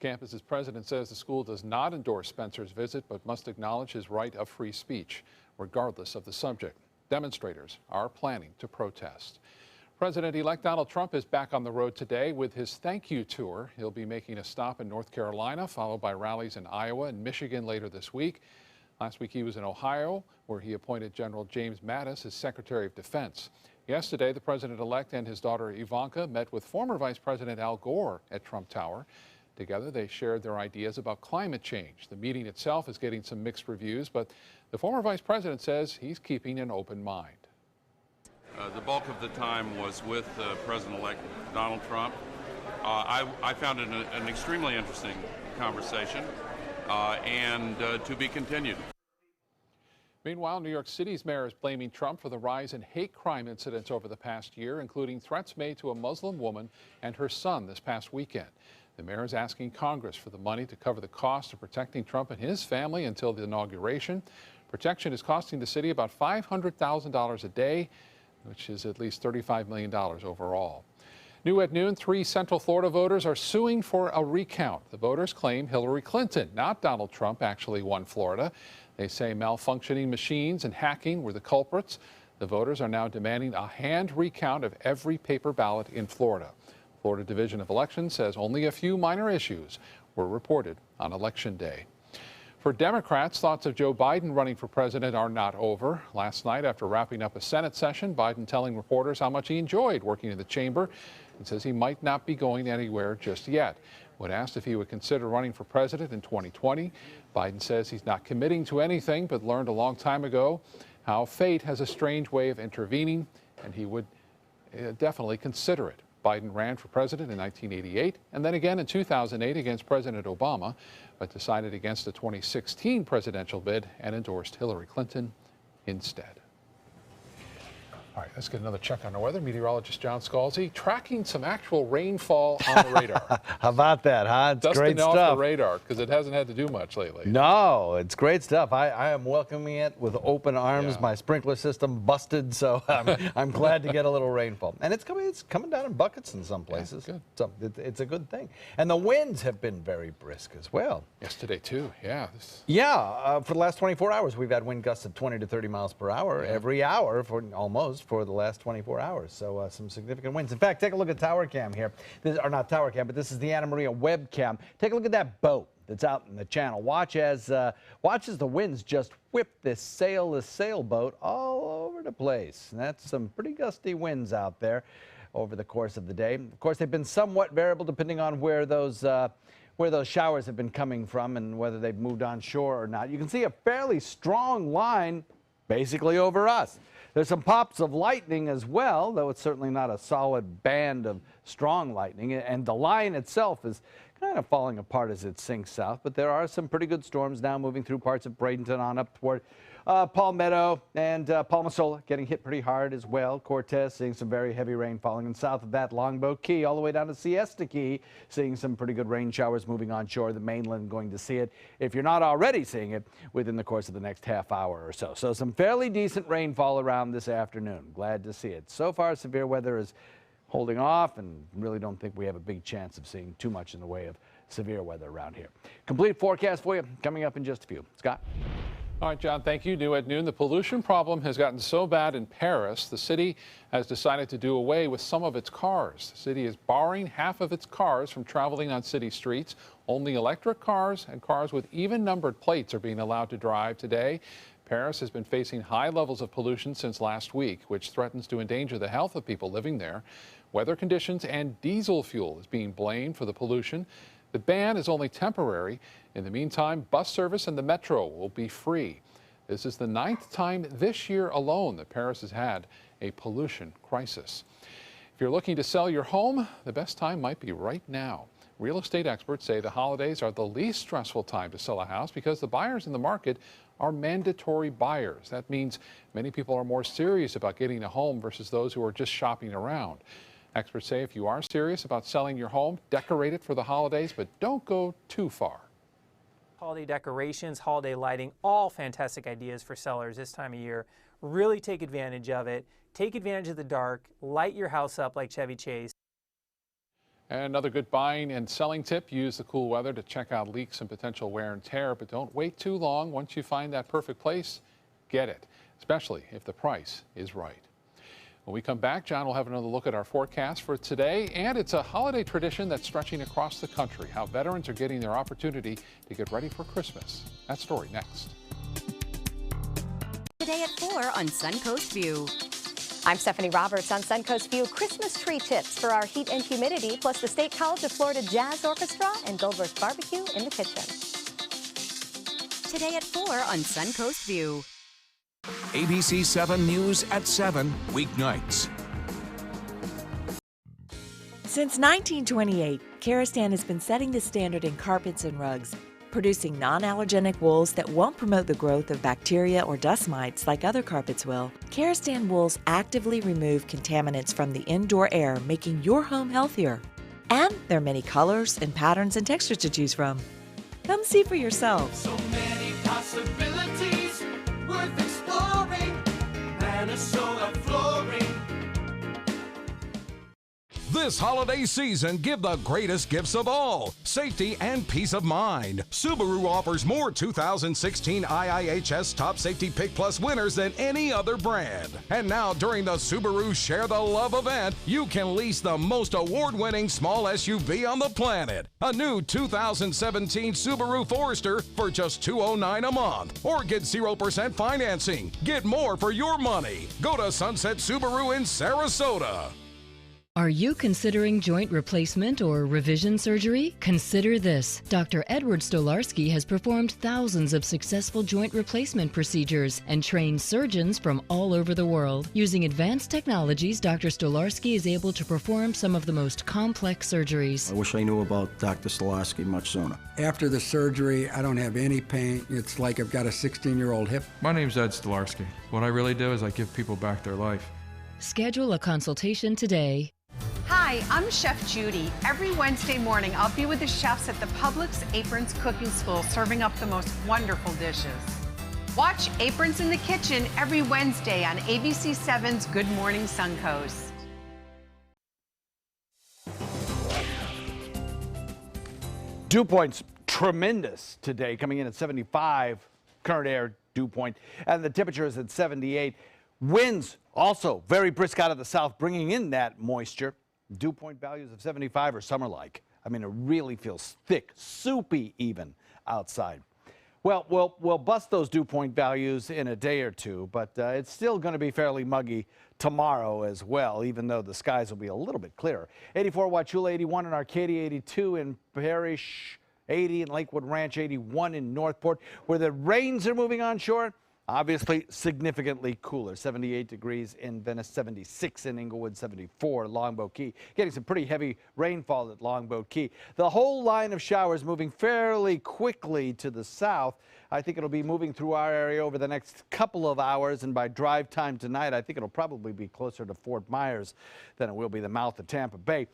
Campus's president says the school does not endorse Spencer's visit, but must acknowledge his right of free speech, regardless of the subject. Demonstrators are planning to protest. President-elect Donald Trump is back on the road today with his thank you tour. He'll be making a stop in North Carolina, followed by rallies in Iowa and Michigan later this week. Last week he was in Ohio, where he appointed General James Mattis as Secretary of Defense. Yesterday, the president-elect and his daughter Ivanka met with former Vice President Al Gore at Trump Tower. Together, they shared their ideas about climate change. The meeting itself is getting some mixed reviews, but the former vice president says he's keeping an open mind. The bulk of the time was with President-elect Donald Trump. I found it an extremely interesting conversation and to be continued. Meanwhile, New York City's mayor is blaming Trump for the rise in hate crime incidents over the past year, including threats made to a Muslim woman and her son this past weekend. The mayor is asking Congress for the money to cover the cost of protecting Trump and his family until the inauguration. Protection is costing the city about $500,000 a day, which is at least $35 million overall. New at noon, 3 Central Florida voters are suing for a recount. The voters claim Hillary Clinton, not Donald Trump, actually won Florida. They say malfunctioning machines and hacking were the culprits. The voters are now demanding a hand recount of every paper ballot in Florida. Florida Division of Elections says only a few minor issues were reported on Election Day. For Democrats, thoughts of Joe Biden running for president are not over. Last night, after wrapping up a Senate session, Biden telling reporters how much he enjoyed working in the chamber. and says he might not be going anywhere just yet. When asked if he would consider running for president in 2020, Biden says he's not committing to anything, but learned a long time ago how fate has a strange way of intervening, and he would definitely consider it. Biden ran for president in 1988 and then again in 2008 against President Obama, but decided against the 2016 presidential bid and endorsed Hillary Clinton instead. All right, let's get another check on the weather. Meteorologist John Scalzi tracking some actual rainfall on the radar. How about that, huh? It's great Dusting stuff. off the radar because it hasn't had to do much lately. No, it's great stuff. I am welcoming it with open arms. Yeah. My sprinkler system busted, so I'm glad to get a little rainfall. And it's coming down in buckets in some places. Yeah, good. So it's a good thing. And the winds have been very brisk as well. Yesterday too, yeah. For the last 24 hours, we've had wind gusts of 20 to 30 miles per hour every hour for the last 24 hours. So some significant winds. In fact, take a look at Tower Cam here. Not Tower Cam, but this is the Anna Maria webcam. Take a look at that boat that's out in the channel. Watch as the winds just whip this sailboat all over the place. And that's some pretty gusty winds out there over the course of the day. Of course, they've been somewhat variable depending on where those showers have been coming from and whether they've moved on shore or not. You can see a fairly strong line basically over us. There's some pops of lightning as well, though it's certainly not a solid band of strong lightning. And the line itself is kind of falling apart as it sinks south. But there are some pretty good storms now moving through parts of Bradenton on up toward Palmetto and Palmasola getting hit pretty hard as well. Cortez seeing some very heavy rain falling. And south of that, Longboat Key all the way down to Siesta Key, seeing some pretty good rain showers moving on shore. The mainland going to see it, if you're not already seeing it, within the course of the next half hour or so. So some fairly decent rainfall around this afternoon. Glad to see it. So far, severe weather is holding off, and really don't think we have a big chance of seeing too much in the way of severe weather around here. Complete forecast for you coming up in just a few. Scott? All right, John, thank you. New at noon. The pollution problem has gotten so bad in Paris, the city has decided to do away with some of its cars. The city is barring half of its cars from traveling on city streets. Only electric cars and cars with even numbered plates are being allowed to drive today. Paris has been facing high levels of pollution since last week, which threatens to endanger the health of people living there. Weather conditions and diesel fuel is being blamed for the pollution. The ban is only temporary. In the meantime, bus service and the metro will be free. This is the 9th time this year alone that Paris has had a pollution crisis. If you're looking to sell your home, the best time might be right now. Real estate experts say the holidays are the least stressful time to sell a house because the buyers in the market are mandatory buyers. That means many people are more serious about getting a home versus those who are just shopping around. Experts say if you are serious about selling your home, decorate it for the holidays, but don't go too far. Holiday decorations, holiday lighting, all fantastic ideas for sellers this time of year. Really take advantage of it. Take advantage of the dark. Light your house up like Chevy Chase. And another good buying and selling tip, use the cool weather to check out leaks and potential wear and tear, but don't wait too long. Once you find that perfect place, get it, especially if the price is right. When we come back, John will have another look at our forecast for today, and it's a holiday tradition that's stretching across the country, how veterans are getting their opportunity to get ready for Christmas. That story next. Today at 4 on Suncoast View. I'm Stephanie Roberts on Suncoast View. Christmas tree tips for our heat and humidity, plus the State College of Florida Jazz Orchestra and Goldberg's Barbecue in the kitchen. Today at 4 on Suncoast View. ABC 7 News at 7, weeknights. Since 1928, Karastan has been setting the standard in carpets and rugs, producing non-allergenic wools that won't promote the growth of bacteria or dust mites like other carpets will. Karastan wools actively remove contaminants from the indoor air, making your home healthier. And there are many colors and patterns and textures to choose from. Come see for yourself. So many possibilities worth exploring. Minnesota Flooring. This holiday season, give the greatest gifts of all, safety and peace of mind. Subaru offers more 2016 IIHS Top Safety Pick Plus winners than any other brand. And now, during the Subaru Share the Love event, you can lease the most award-winning small SUV on the planet. A new 2017 Subaru Forester for just $209 a month. Or get 0% financing. Get more for your money. Go to Sunset Subaru in Sarasota. Are you considering joint replacement or revision surgery? Consider this. Dr. Edward Stolarski has performed thousands of successful joint replacement procedures and trained surgeons from all over the world. Using advanced technologies, Dr. Stolarski is able to perform some of the most complex surgeries. I wish I knew about Dr. Stolarski much sooner. After the surgery, I don't have any pain. It's like I've got a 16-year-old hip. My name's Ed Stolarski. What I really do is I give people back their life. Schedule a consultation today. Hi, I'm Chef Judy. Every Wednesday morning, I'll be with the chefs at the Publix Aprons Cooking School serving up the most wonderful dishes. Watch Aprons in the Kitchen every Wednesday on ABC7's Good Morning Suncoast. Dew points tremendous today, coming in at 75 current air dew point, and the temperature is at 78. Winds also very brisk out of the south, bringing in that moisture. Dew point values of 75 are summer-like. I mean, it really feels thick, soupy even outside. Well, we'll bust those dew point values in a day or two, but it's still going to be fairly muggy tomorrow as well, even though the skies will be a little bit clearer. 84 Wauchula, 81 in Arcadia, 82 in Parrish, 80 in Lakewood Ranch, 81 in Northport, where the rains are moving onshore. Obviously, significantly cooler. 78 degrees in Venice, 76 in Inglewood, 74 Longboat Key. Getting some pretty heavy rainfall at Longboat Key. The whole line of showers moving fairly quickly to the south. I think it'll be moving through our area over the next couple of hours, and by drive time tonight, I think it'll probably be closer to Fort Myers than it will be the mouth of Tampa Bay.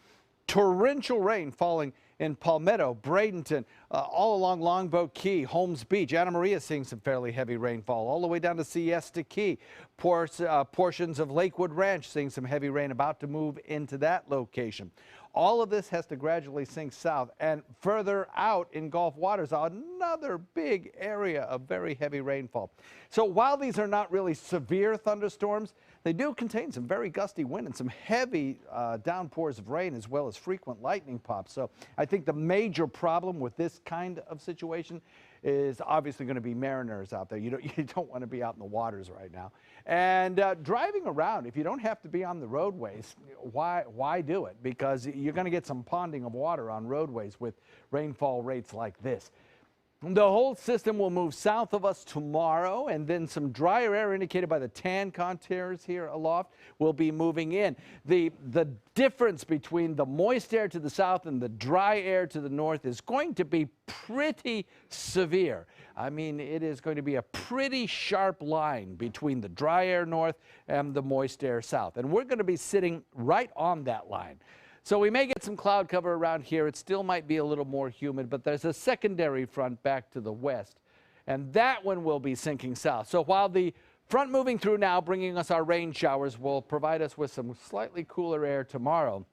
Torrential rain falling in Palmetto, Bradenton, all along Longboat Key, Holmes Beach. Anna Maria seeing some fairly heavy rainfall all the way down to Siesta Key. Portions of Lakewood Ranch seeing some heavy rain about to move into that location. All of this has to gradually sink south, and further out in Gulf waters, another big area of very heavy rainfall. So while these are not really severe thunderstorms, they do contain some very gusty wind and some heavy downpours of rain, as well as frequent lightning pops. So I think the major problem with this kind of situation is obviously going to be mariners out there. You don't want to be out in the waters right now. And driving around, if you don't have to be on the roadways, why do it? Because you're going to get some ponding of water on roadways with rainfall rates like this. The whole system will move south of us tomorrow, and then some drier air indicated by the tan contours here aloft will be moving in. The difference between the moist air to the south and the dry air to the north is going to be pretty severe. I mean, it is going to be a pretty sharp line between the dry air north and the moist air south, and we're going to be sitting right on that line. So we may get some cloud cover around here. It still might be a little more humid, but there's a secondary front back to the west, and that one will be sinking south. So while the front moving through now, bringing us our rain showers, will provide us with some slightly cooler air tomorrow,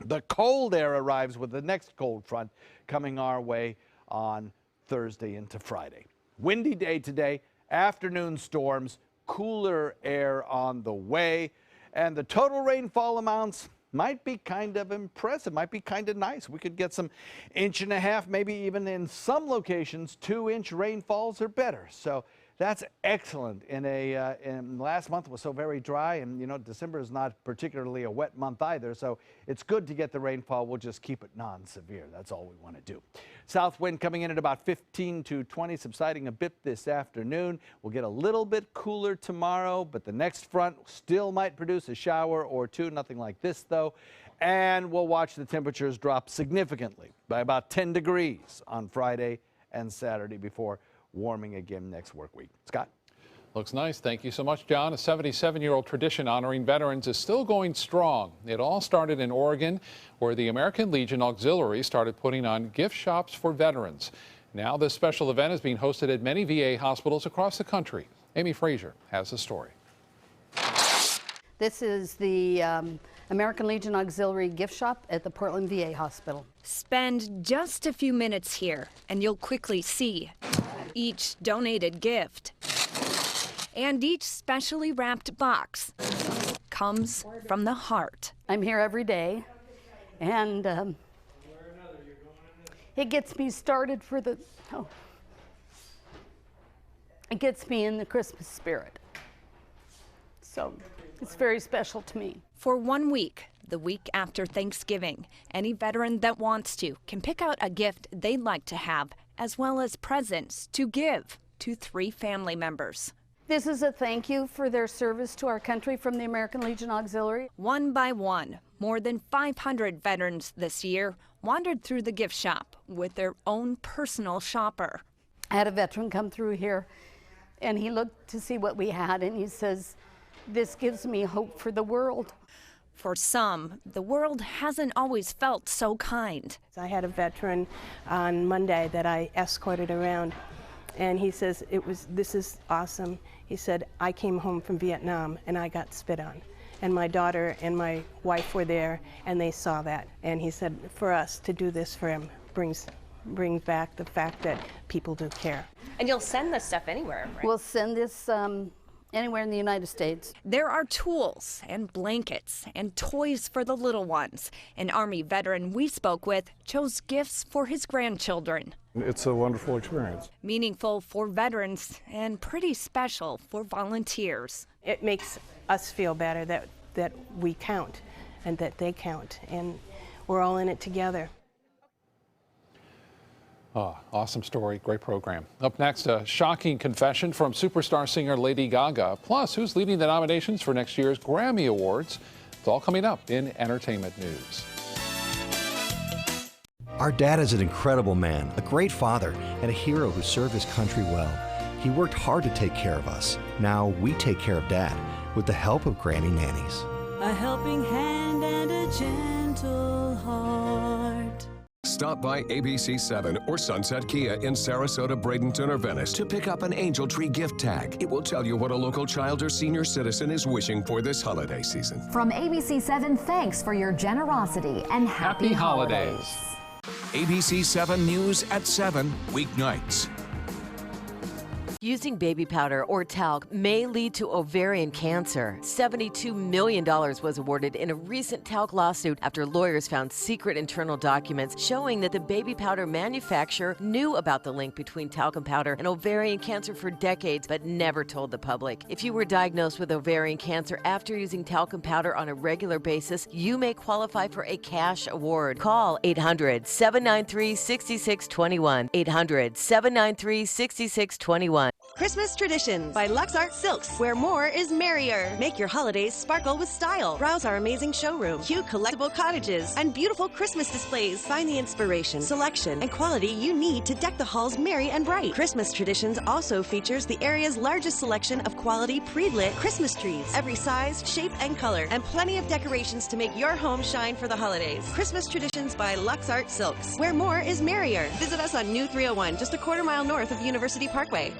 the cold air arrives with the next cold front coming our way on Thursday into Friday. Windy day today, afternoon storms, cooler air on the way, and the total rainfall amounts might be kind of impressive, might be kind of nice. We could get some 1.5 inches, maybe even in some locations 2-inch rainfalls or better. So that's excellent. In last month was so very dry, and you know, December is not particularly a wet month either, so it's good to get the rainfall. We'll just keep it non-severe. That's all we want to do. South wind coming in at about 15 to 20, subsiding a bit this afternoon. We'll get a little bit cooler tomorrow, but the next front still might produce a shower or two, nothing like this though. And we'll watch the temperatures drop significantly by about 10 degrees on Friday and Saturday before warming again next work week. Scott? Looks nice. Thank you so much, John. A 77-year-old tradition honoring veterans is still going strong. It all started in Oregon, where the American Legion Auxiliary started putting on gift shops for veterans. Now this special event is being hosted at many VA hospitals across the country. Amy Frazier has the story. This is the American Legion Auxiliary gift shop at the Portland VA Hospital. Spend just a few minutes here, and you'll quickly see each donated gift and each specially wrapped box comes from the heart. I'm here every day, and it gets me started for the, it gets me in the Christmas spirit. So it's very special to me. For 1 week, The week after Thanksgiving, any veteran that wants to can pick out a gift they'd like to have, as well as presents to give to 3 family members. This is a thank you for their service to our country from the American Legion Auxiliary. One by one, more than 500 veterans this year wandered through the gift shop with their own personal shopper. I had a veteran come through here, and he looked to see what we had, and he says, "This gives me hope for the world." For some, the world hasn't always felt so kind. I had a veteran on Monday that I escorted around, and he says, this is awesome. He said, I came home from Vietnam and I got spit on. And my daughter and my wife were there and they saw that. And he said, for us to do this for him brings back the fact that people do care. And you'll send this stuff anywhere, right? We'll send this anywhere in the United States. There are tools and blankets and toys for the little ones. An Army veteran we spoke with chose gifts for his grandchildren. It's a wonderful experience. Meaningful for veterans and pretty special for volunteers. It makes us feel better that we count and that they count, and we're all in it together. Oh, awesome story, great program. Up next, a shocking confession from superstar singer Lady Gaga. Plus, who's leading the nominations for next year's Grammy Awards? It's all coming up in entertainment news. Our dad is an incredible man, a great father, and a hero who served his country well. He worked hard to take care of us. Now we take care of Dad with the help of Granny Nannies. A helping hand and a gentle heart. Stop by ABC7 or Sunset Kia in Sarasota, Bradenton, or Venice to pick up an Angel Tree gift tag. It will tell you what a local child or senior citizen is wishing for this holiday season. From ABC7, thanks for your generosity and happy holidays. ABC7 News at 7, weeknights. Using baby powder or talc may lead to ovarian cancer. $72 million was awarded in a recent talc lawsuit after lawyers found secret internal documents showing that the baby powder manufacturer knew about the link between talcum powder and ovarian cancer for decades, but never told the public. If you were diagnosed with ovarian cancer after using talcum powder on a regular basis, you may qualify for a cash award. Call 800-793-6621. 800-793-6621. Christmas Traditions by Lux Art Silks, where more is merrier. Make your holidays sparkle with style. Browse our amazing showroom, cute collectible cottages, and beautiful Christmas displays. Find the inspiration, selection, and quality you need to deck the halls merry and bright. Christmas Traditions also features the area's largest selection of quality pre-lit Christmas trees, every size, shape, and color, and plenty of decorations to make your home shine for the holidays. Christmas Traditions by Lux Art Silks, where more is merrier. Visit us on New 301, just a quarter-mile north of University Parkway.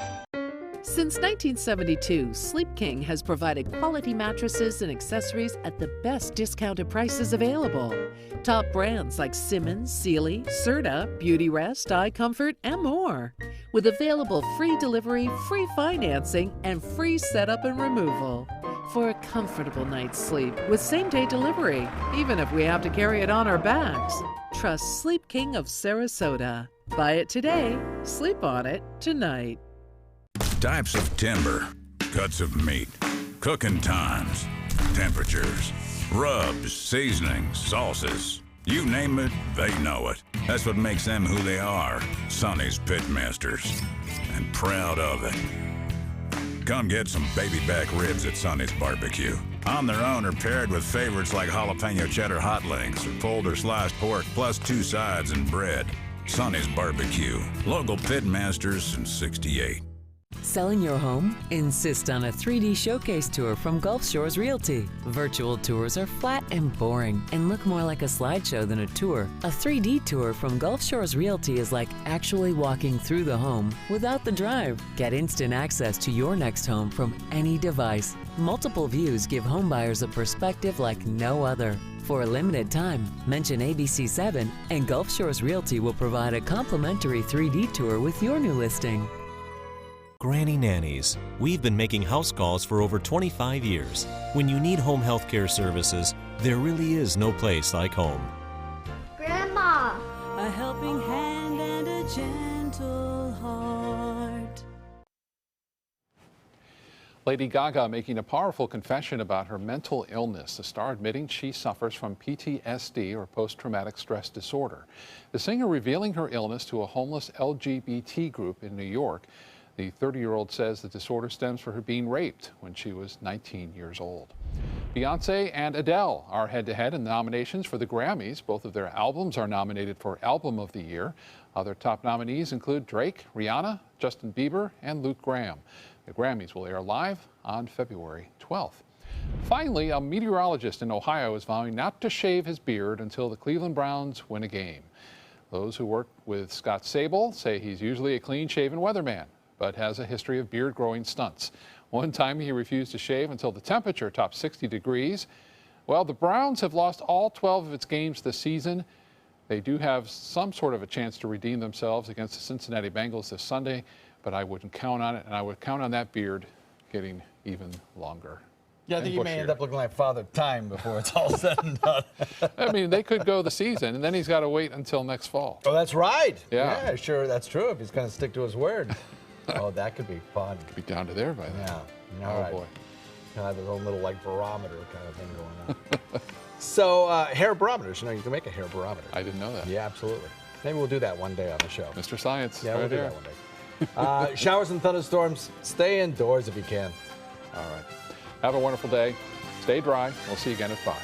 Since 1972, Sleep King has provided quality mattresses and accessories at the best discounted prices available. Top brands like Simmons, Sealy, Serta, Beauty Rest, Eye Comfort, and more. With available free delivery, free financing, and free setup and removal. For a comfortable night's sleep with same-day delivery, even if we have to carry it on our backs. Trust Sleep King of Sarasota. Buy it today, sleep on it tonight. Types of timber, cuts of meat, cooking times, temperatures, rubs, seasonings, sauces. You name it, they know it. That's what makes them who they are, Sonny's Pitmasters. And proud of it. Come get some baby back ribs at Sonny's Barbecue. On their own or paired with favorites like jalapeno cheddar hot links or pulled or sliced pork plus 2 sides and bread. Sonny's Barbecue. Local Pitmasters since '68. Selling your home? Insist on a 3D showcase tour from Gulf Shores Realty. Virtual tours are flat and boring and look more like a slideshow than a tour. A 3D tour from Gulf Shores Realty is like actually walking through the home without the drive. Get instant access to your next home from any device. Multiple views give homebuyers a perspective like no other. For a limited time, mention ABC7 and Gulf Shores Realty will provide a complimentary 3D tour with your new listing. Granny Nannies. We've been making house calls for over 25 years. When you need home health care services, there really is no place like home. Grandma! A helping hand and a gentle heart. Lady Gaga making a powerful confession about her mental illness. The star admitting she suffers from PTSD, or post-traumatic stress disorder. The singer revealing her illness to a homeless LGBT group in New York. The 30-year-old says the disorder stems from her being raped when she was 19 years old. Beyonce and Adele are head-to-head in nominations for the Grammys. Both of their albums are nominated for Album of the Year. Other top nominees include Drake, Rihanna, Justin Bieber, and Luke Graham. The Grammys will air live on February 12th. Finally, a meteorologist in Ohio is vowing not to shave his beard until the Cleveland Browns win a game. Those who work with Scott Sable say he's usually a clean-shaven weatherman, but has a history of beard-growing stunts. One time he refused to shave until the temperature topped 60 degrees. Well, the Browns have lost all 12 of its games this season. They do have some sort of a chance to redeem themselves against the Cincinnati Bengals this Sunday, but I wouldn't count on it, and I would count on that beard getting even longer. Yeah, I think you may end up looking like Father Time before it's all said and done. I mean, they could go the season, and then he's got to wait until next fall. Oh, that's right. Yeah, sure, that's true, if he's going to stick to his word. Oh, that could be fun. Could be down to there by then. Yeah. Oh, right. boy. Kind of his own little, like, barometer kind of thing going on. So, hair barometers. You know, you can make a hair barometer. I didn't know that. Yeah, absolutely. Maybe we'll do that one day on the show. Mr. Science. Yeah, right we'll do there. that one day. Showers and thunderstorms. Stay indoors if you can. All right. Have a wonderful day. Stay dry. We'll see you again at 5.